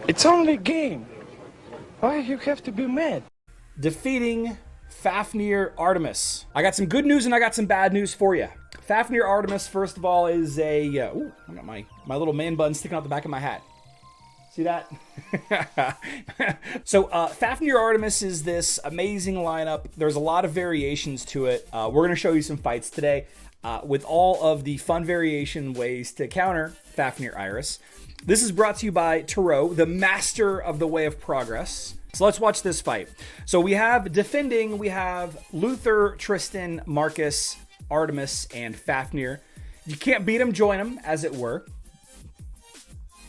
It's only a game. Why you have to be mad? Defeating Fafnir Artemis. I got some good news and I got some bad news for you. Fafnir Artemis, first of all, is a... ooh, I got my little man bun sticking out the back of my hat. See that? So Fafnir Artemis is this amazing lineup. There's a lot of variations to it. We're going to show you some fights today with all of the fun variation ways to counter Fafnir Iris. This is brought to you by Tarot, the master of the way of progress. So let's watch this fight. So we have defending, we have Luther, Tristan, Marcus, Artemis, and Fafnir. You can't beat them, join them, as it were.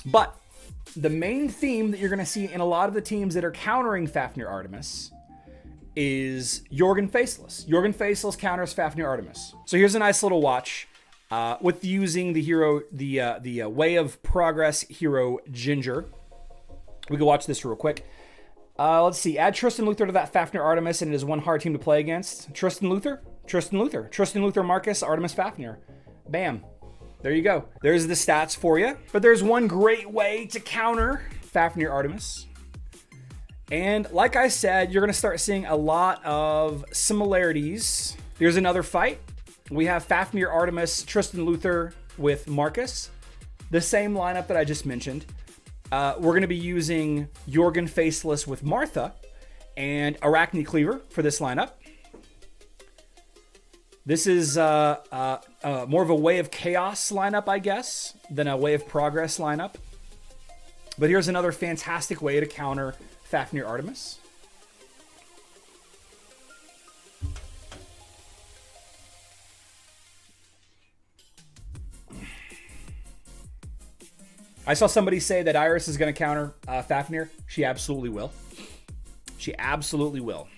But the main theme that you're going to see in a lot of the teams that are countering Fafnir Artemis is Jorgen Faceless. Jorgen Faceless counters Fafnir Artemis. So here's a nice little watch with using the hero, the Way of Progress hero Ginger. We can watch this real quick. Let's see. Add Tristan Luther to that Fafnir Artemis, and it is one hard team to play against. Tristan Luther, Tristan Luther, Tristan Luther, Marcus, Artemis, Fafnir. Bam. There you go. There's the stats for you. But there's one great way to counter Fafnir Artemis. And like I said, you're going to start seeing a lot of similarities. Here's another fight. We have Fafnir Artemis, Tristan Luther with Marcus. The same lineup that I just mentioned. We're going to be using Jorgen Faceless with Martha and Arachne Cleaver for this lineup. This is more of a Way of Chaos lineup, I guess, than a Way of Progress lineup. But here's another fantastic way to counter Fafnir Artemis. I saw somebody say that Iris is going to counter Fafnir. She absolutely will. She absolutely will.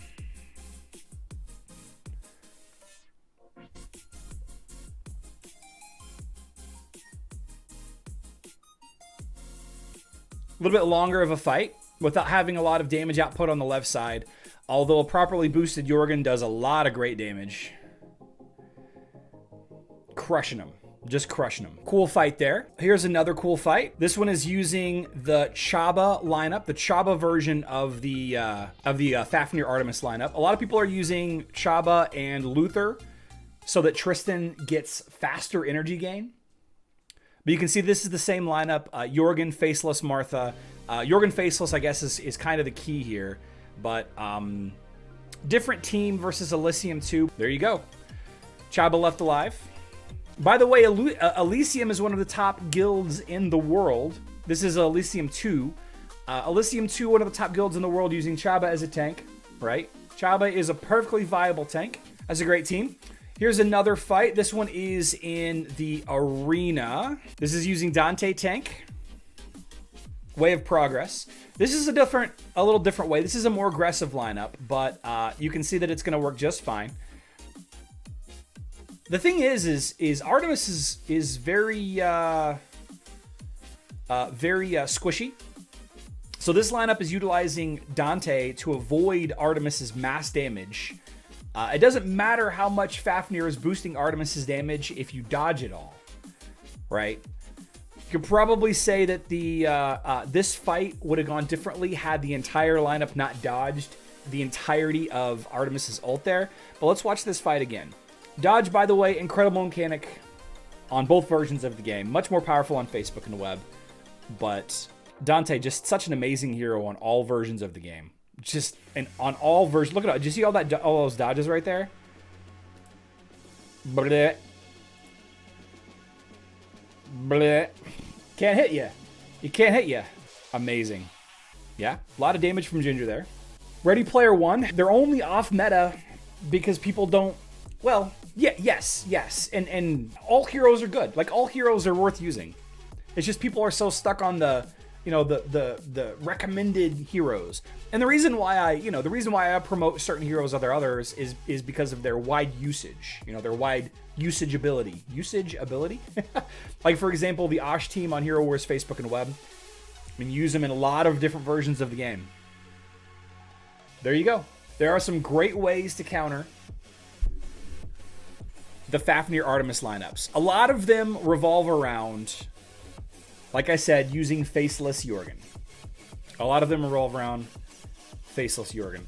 A little bit longer of a fight without having a lot of damage output on the left side. Although a properly boosted Jorgen does a lot of great damage. Crushing him. Just crushing him. Cool fight there. Here's another cool fight. This one is using the Chaba lineup, the Chaba version of the Fafnir Artemis lineup. A lot of people are using Chaba and Luther so that Tristan gets faster energy gain. But you can see this is the same lineup. Jorgen, Faceless, Martha. Jorgen Faceless, I guess, is kind of the key here. But different team versus Elysium 2. There you go. Chaba left alive. By the way, Elysium is one of the top guilds in the world. This is Elysium 2. Elysium 2, one of the top guilds in the world using Chaba as a tank, right? Chaba is a perfectly viable tank. That's a great team. Here's another fight. This one is in the arena. This is using Dante tank. Way of Progress. This is a little different way. This is a more aggressive lineup, but you can see that it's going to work just fine. The thing is Artemis is very squishy. So this lineup is utilizing Dante to avoid Artemis's mass damage. It doesn't matter how much Fafnir is boosting Artemis's damage if you dodge it all, right? You could probably say that this fight would have gone differently had the entire lineup not dodged the entirety of Artemis's ult there. But let's watch this fight again. Dodge, by the way, incredible mechanic on both versions of the game. Much more powerful on Facebook and the web. But Dante, just such an amazing hero on all versions of the game. Just on all versions. Look at it. Did you see all those dodges right there? Bleh. Bleh. Can't hit you. You can't hit you. Amazing. Yeah, a lot of damage from Ginger there. Ready Player One. They're only off meta because people don't... Well, yeah, yes. And all heroes are good. Like, all heroes are worth using. It's just people are so stuck on the recommended heroes. And the reason why I promote certain heroes over others is because of their wide usage. Their wide usage ability. Like, for example, the Osh team on Hero Wars Facebook and web. I mean, use them in a lot of different versions of the game. There you go. There are some great ways to counter the Fafnir Artemis lineups. A lot of them revolve around, like I said, using Faceless Jorgen. A lot of them revolve around faceless Jorgen.